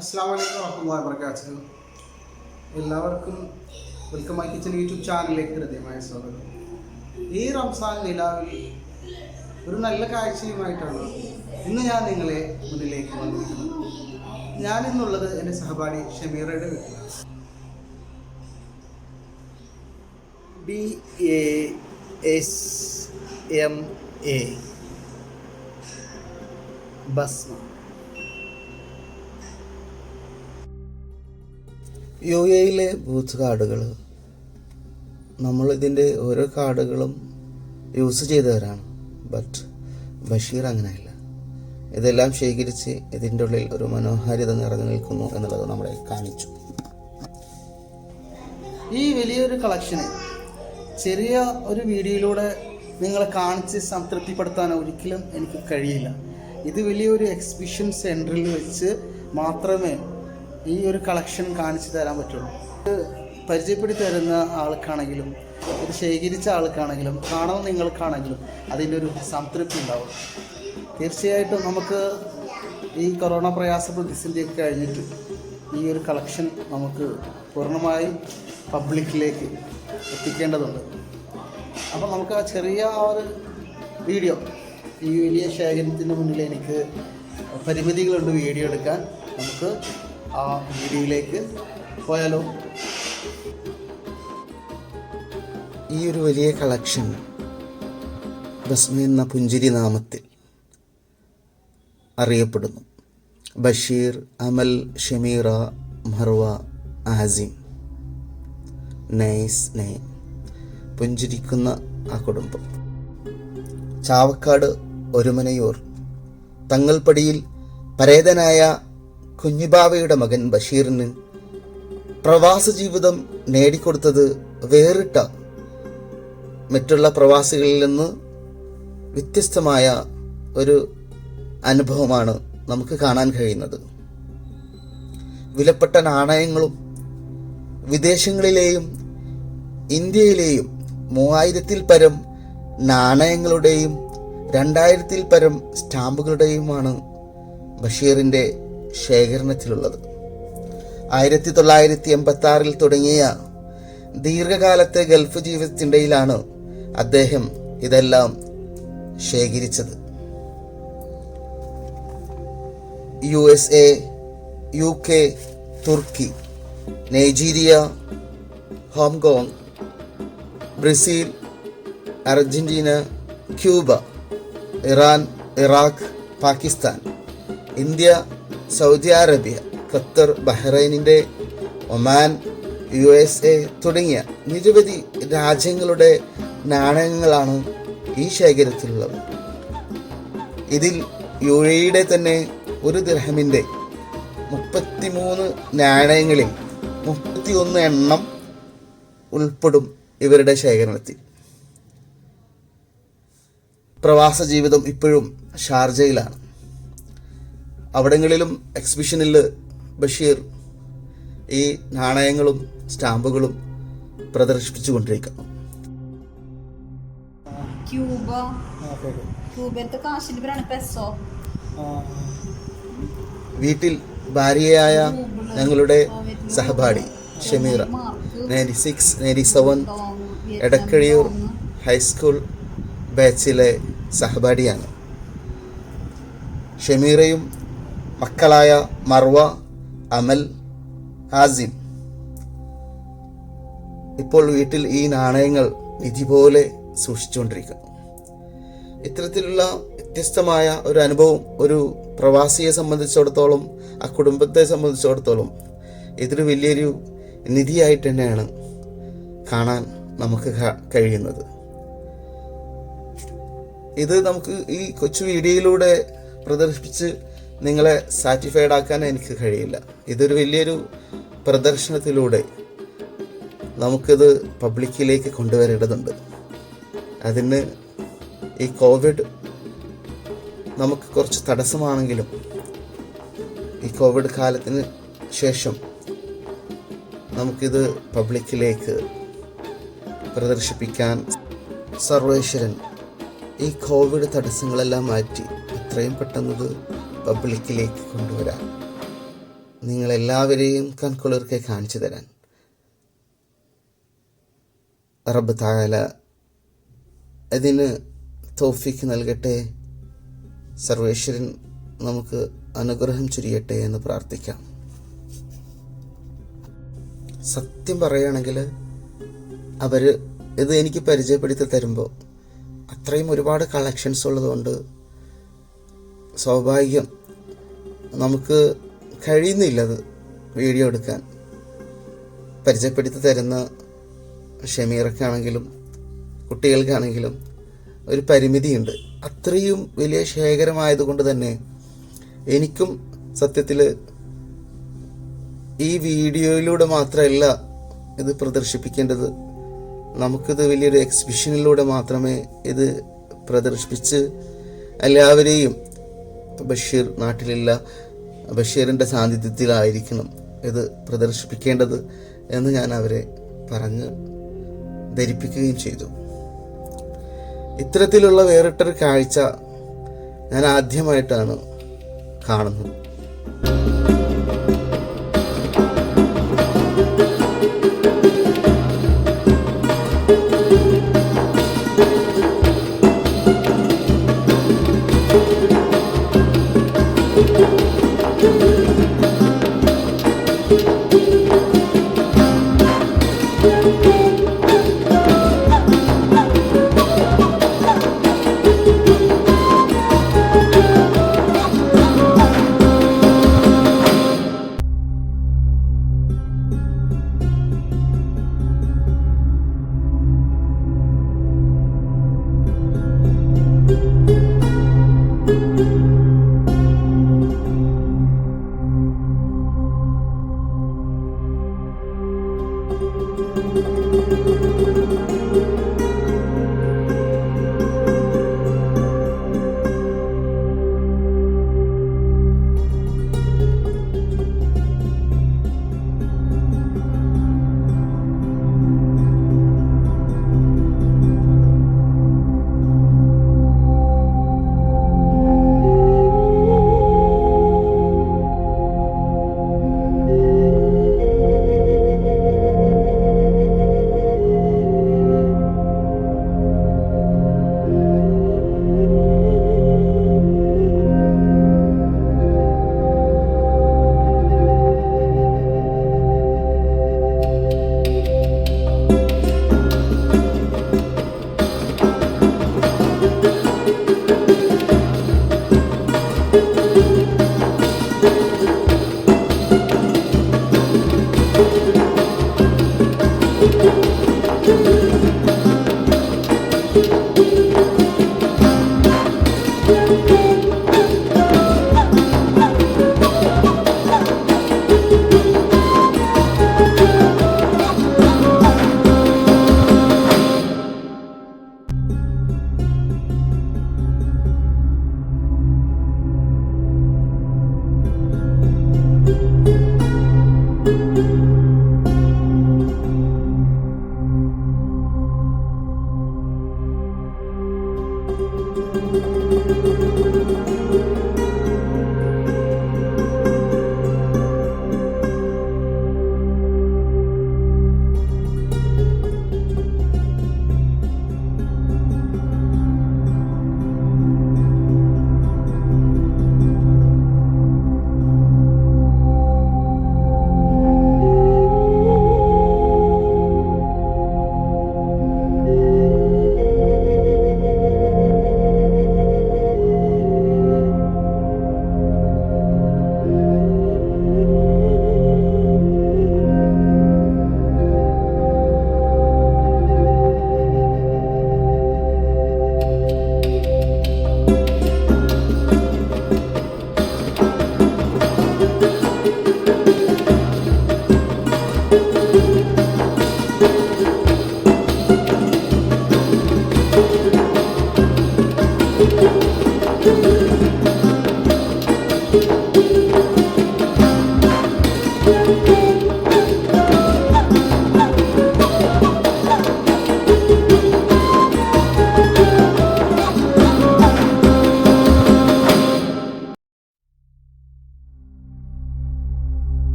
അസ്സലാമു അലൈക്കും വറഹ്മത്തുള്ളാഹി വബറകാതുഹു. എല്ലാവർക്കും വെൽക്കം മൈ കിച്ചൻ യൂട്യൂബ് ചാനലിലേക്ക് ഹൃദ്യമായ സ്വാഗതം. ഈ റംസാൻ നിലാവിൽ ഒരു നല്ല കാഴ്ചയുമായിട്ടാണ് ഇന്ന് ഞാൻ നിങ്ങളെ മുന്നിലേക്ക് വന്നിരിക്കുന്നത്. ഞാനിന്നുള്ളത് എൻ്റെ സഹപാഠി ഷമീറയുടെ വീട്ടിലാണ്. BASMA Basma. UAE ബൂത്ത് കാർഡുകൾ നമ്മളിതിൻ്റെ ഓരോ കാർഡുകളും യൂസ് ചെയ്തവരാണ്. ബട്ട് ബഷീർ അങ്ങനെയല്ല. ഇതെല്ലാം ശേഖരിച്ച് ഇതിൻ്റെ ഉള്ളിൽ ഒരു മനോഹാരിത നിറഞ്ഞു നിൽക്കുന്നു എന്നുള്ളത് നമ്മളെ കാണിച്ചു. ഈ വലിയൊരു കളക്ഷന് ചെറിയ ഒരു വീഡിയോയിലൂടെ നിങ്ങളെ കാണിച്ച് സംതൃപ്തിപ്പെടുത്താൻ ഒരിക്കലും എനിക്ക് കഴിയില്ല. ഇത് വലിയൊരു എക്സിബിഷൻ സെൻറ്ററിൽ വെച്ച് മാത്രമേ ഈ ഒരു കളക്ഷൻ കാണിച്ചു തരാൻ പറ്റുള്ളൂ. ഇത് പരിചയപ്പെടുത്തി തരുന്ന ആൾക്കാണെങ്കിലും ഇത് ശേഖരിച്ച ആൾക്കാണെങ്കിലും കാണുന്ന നിങ്ങൾക്കാണെങ്കിലും അതിൻ്റെ ഒരു സംതൃപ്തി ഉണ്ടാവും. തീർച്ചയായിട്ടും നമുക്ക് ഈ കൊറോണ പ്രയാസ പ്രതിസന്ധിയൊക്കെ കഴിഞ്ഞിട്ട് ഈ ഒരു കളക്ഷൻ നമുക്ക് പൂർണ്ണമായും പബ്ലിക്കിലേക്ക് എത്തിക്കേണ്ടതുണ്ട്. അപ്പോൾ നമുക്ക് ആ ചെറിയ ഒരു വീഡിയോ, ഈ വലിയ ശേഖരത്തിൻ്റെ മുന്നിൽ എനിക്ക് പരിമിതികളുണ്ട് വീഡിയോ എടുക്കാൻ. നമുക്ക് ആ വീഡിയോയിലേക്ക് പോയാലോ? ഈ ഒരു വലിയ കളക്ഷൻ ബസ്മ എന്ന പുഞ്ചിരി നാമത്തിൽ അറിയപ്പെടുന്നു. ബഷീർ, അമൽ, ഷമീറ, മർവ, ആസിം. Nice name. പുഞ്ചിരിക്കുന്ന ആ കുടുംബം. ചാവക്കാട് ഒരുമനയൂർ തങ്ങൾപ്പടിയിൽ പരേതനായ കുഞ്ഞിബാവയുടെ മകൻ ബഷീറിന് പ്രവാസ ജീവിതം നേടിക്കൊടുത്തത് വേറിട്ട, മറ്റുള്ള പ്രവാസികളിൽ നിന്ന് വ്യത്യസ്തമായ ഒരു അനുഭവമാണ് നമുക്ക് കാണാൻ കഴിയുന്നത്. വിലപ്പെട്ട നാണയങ്ങളും വിദേശങ്ങളിലെയും ഇന്ത്യയിലെയും 3000-ൽ പരം നാണയങ്ങളുടെയും 2000-ൽ പരം സ്റ്റാമ്പുകളുടെയുമാണ് ബഷീറിൻ്റെ ശേഖരണത്തിലുള്ളത്. 1986-ൽ തുടങ്ങിയ ദീർഘകാലത്തെ ഗൾഫ് ജീവിതത്തിനിടയിലാണ് അദ്ദേഹം ഇതെല്ലാം ശേഖരിച്ചത്. USA, UK, Turkey, Nigeria, Hong Kong, Brazil, Argentina, Cuba, Iran, Iraq, Pakistan, India, Saudi Arabia, Qatar, ബഹ്റൈനിൻ്റെ, ഒമാൻ, USA തുടങ്ങിയ നിരവധി രാജ്യങ്ങളുടെ നാണയങ്ങളാണ് ഈ ശേഖരത്തിലുള്ളത്. ഇതിൽ UAEയുടെ തന്നെ ഒരു ദിർഹമിൻ്റെ 33 നാണയങ്ങളിൽ 31 എണ്ണം ഉൾപ്പെടും ഇവരുടെ ശേഖരണത്തിൽ. പ്രവാസ ജീവിതം ഇപ്പോഴും ഷാർജയിലാണ്. അവിടങ്ങളിലും എക്സിബിഷനിൽ ബഷീർ ഈ നാണയങ്ങളും സ്റ്റാമ്പുകളും പ്രദർശിപ്പിച്ചുകൊണ്ടിരിക്കുന്നു. വീട്ടിൽ ഭാര്യയായ ഞങ്ങളുടെ സഹപാഠി ഷമീറ 96, 97 എടക്കഴിയൂർ ഹൈസ്കൂൾ ബാച്ചിലെ സഹപാഠിയാണ്. ഷമീറയും മക്കളായ മർവ, അമൽ, ആസിം ഇപ്പോൾ വീട്ടിൽ ഈ നാണയങ്ങൾ നിധി പോലെ സൂക്ഷിച്ചുകൊണ്ടിരിക്കുന്നു. ഇത്തരത്തിലുള്ള വ്യത്യസ്തമായ ഒരു അനുഭവം ഒരു പ്രവാസിയെ സംബന്ധിച്ചിടത്തോളം, ആ കുടുംബത്തെ സംബന്ധിച്ചിടത്തോളം ഇതൊരു വലിയൊരു നിധിയായിട്ട് തന്നെയാണ് കാണാൻ നമുക്ക് കഴിയുന്നത്. ഇത് നമുക്ക് ഈ കൊച്ചു വീഡിയോയിലൂടെ പ്രദർശിപ്പിച്ച് നിങ്ങളെ സാറ്റിസ്ഫൈഡ് ആക്കാൻ എനിക്ക് കഴിയില്ല. ഇതൊരു വലിയൊരു പ്രദർശനത്തിലൂടെ നമുക്കിത് പബ്ലിക്കിലേക്ക് കൊണ്ടുവരേണ്ടതുണ്ട്. അതിന് ഈ കോവിഡ് നമുക്ക് കുറച്ച് തടസ്സമാണെങ്കിലും ഈ കോവിഡ് കാലത്തിന് ശേഷം നമുക്കിത് പബ്ലിക്കിലേക്ക് പ്രദർശിപ്പിക്കാൻ സർവേശ്വരൻ ഈ കോവിഡ് തടസ്സങ്ങളെല്ലാം മാറ്റി എത്രയും പെട്ടെന്നത് പബ്ലിക്കിലേക്ക് കൊണ്ടുവരാൻ നിങ്ങളെല്ലാവരെയും കൺകുളിർക്കെ കാണിച്ചു തരാൻ റബ്ബ് തആല അതിന് തൗഫീഖ് നൽകട്ടെ. സർവേശ്വരൻ നമുക്ക് അനുഗ്രഹം ചൊരിയട്ടെ എന്ന് പ്രാർത്ഥിക്കാം. സത്യം പറയുകയാണെങ്കിൽ അവർ ഇത് എനിക്ക് പരിചയപ്പെടുത്തി തരുമ്പോൾ അത്രയും ഒരുപാട് കളക്ഷൻസ് ഉള്ളതുകൊണ്ട് സ്വാഭാവികം നമുക്ക് കഴിയുന്നില്ലത് വീഡിയോ എടുക്കാൻ. പരിചയപ്പെടുത്തി തരുന്ന ഷമീറക്കാണെങ്കിലും കുട്ടികൾക്കാണെങ്കിലും ഒരു പരിമിതിയുണ്ട്. അത്രയും വലിയ ശേഖരമായതുകൊണ്ട് തന്നെ എനിക്കും സത്യത്തിൽ ഈ വീഡിയോയിലൂടെ മാത്രമല്ല ഇത് പ്രദർശിപ്പിക്കേണ്ടത്. നമുക്കിത് വലിയൊരു എക്സിബിഷനിലൂടെ മാത്രമേ ഇത് പ്രദർശിപ്പിച്ച് എല്ലാവരെയും, ബഷീർ നാട്ടിലില്ല, ബഷീറിൻ്റെ സാന്നിധ്യത്തിലായിരിക്കണം ഇത് പ്രദർശിപ്പിക്കേണ്ടത് എന്ന് ഞാൻ അവരെ പറഞ്ഞ് ധരിപ്പിക്കുകയും ചെയ്തു. ഇത്തരത്തിലുള്ള വേറിട്ടൊരു കാഴ്ച ഞാൻ ആദ്യമായിട്ടാണ് കാണുന്നത്.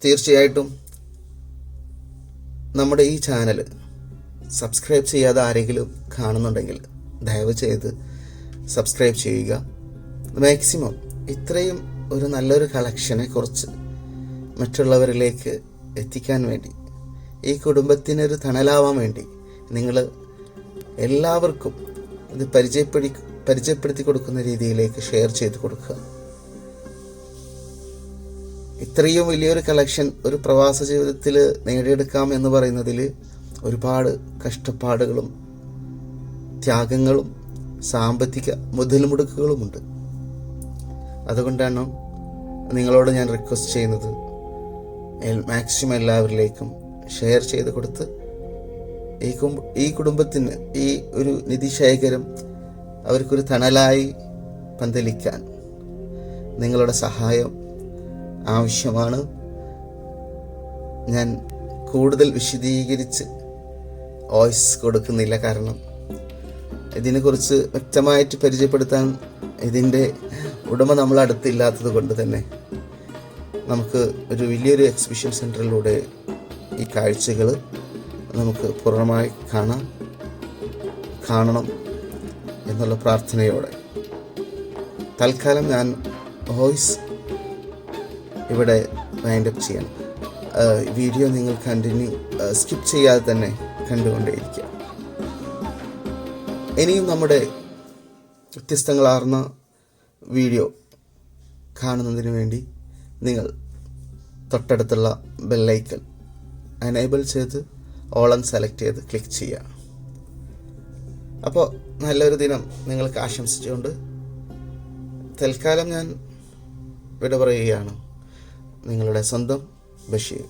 തീർച്ചയായിട്ടും നമ്മുടെ ഈ ചാനൽ സബ്സ്ക്രൈബ് ചെയ്യാതെ ആരെങ്കിലും കാണുന്നുണ്ടെങ്കിൽ ദയവ് ചെയ്ത് സബ്സ്ക്രൈബ് ചെയ്യുക. മാക്സിമം ഇത്രയും ഒരു നല്ലൊരു കളക്ഷനെ കുറിച്ച് മറ്റുള്ളവരിലേക്ക് എത്തിക്കാൻ വേണ്ടി, ഈ കുടുംബത്തിനൊരു തണലാവാൻ വേണ്ടി നിങ്ങൾ എല്ലാവർക്കും ഇത് പരിചയപ്പെടുത്തി കൊടുക്കുന്ന രീതിയിലേക്ക് ഷെയർ ചെയ്ത് കൊടുക്കുക. ഇത്രയും വലിയൊരു കളക്ഷൻ ഒരു പ്രവാസ ജീവിതത്തിൽ നേടിയെടുക്കാം എന്ന് പറയുന്നതിൽ ഒരുപാട് കഷ്ടപ്പാടുകളും ത്യാഗങ്ങളും സാമ്പത്തിക മുതൽമുടക്കുകളുമുണ്ട്. അതുകൊണ്ടാണ് നിങ്ങളോട് ഞാൻ റിക്വസ്റ്റ് ചെയ്യുന്നത്, മാക്സിമം എല്ലാവരിലേക്കും ഷെയർ ചെയ്ത് കൊടുത്ത് ഈ കുടുംബത്തിന്, ഈ ഒരു നിധിശേഖരം അവർക്കൊരു തണലായി പന്തലിക്കാൻ നിങ്ങളുടെ സഹായം ആവശ്യമാണ്. ഞാൻ കൂടുതൽ വിശദീകരിച്ച് വോയിസ് കൊടുക്കുന്നില്ല, കാരണം ഇതിനെക്കുറിച്ച് വ്യക്തമായിട്ട് പരിചയപ്പെടുത്താൻ ഇതിൻ്റെ ഉടമ നമ്മളടുത്തില്ലാത്തത് കൊണ്ട് തന്നെ നമുക്ക് ഒരു വലിയൊരു എക്സിബിഷൻ സെൻറ്ററിലൂടെ ഈ കാഴ്ചകൾ നമുക്ക് പൂർണ്ണമായി കാണണം എന്നുള്ള പ്രാർത്ഥനയോടെ തൽക്കാലം ഞാൻ വോയിസ് ഇവിടെ വൈൻഡപ്പ് ചെയ്യണം. വീഡിയോ നിങ്ങൾ സ്കിപ്പ് ചെയ്യാതെ തന്നെ കണ്ടുകൊണ്ടേയിരിക്കുക. ഇനിയും നമ്മുടെ വ്യത്യസ്തങ്ങളാർന്ന വീഡിയോ കാണുന്നതിന് വേണ്ടി നിങ്ങൾ തൊട്ടടുത്തുള്ള ബെല്ലൈക്കൺ എനേബിൾ ചെയ്ത് ഓളം സെലക്ട് ചെയ്ത് ക്ലിക്ക് ചെയ്യുക. അപ്പോൾ നല്ലൊരു ദിനം നിങ്ങൾക്ക് ആശംസിച്ചുകൊണ്ട് തൽക്കാലം ഞാൻ വിട പറയുകയാണ്. നിങ്ങളുടെ സ്വന്തം ബഷീർ.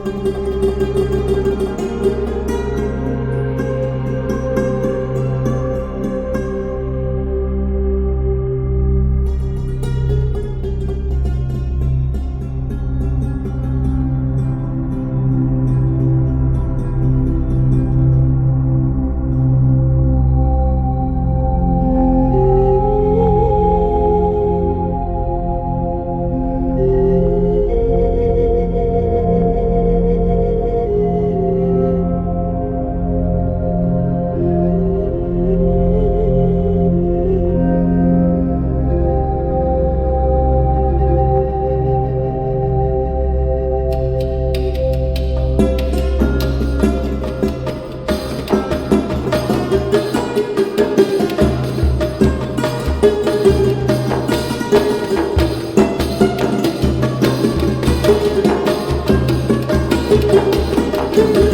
Thank you.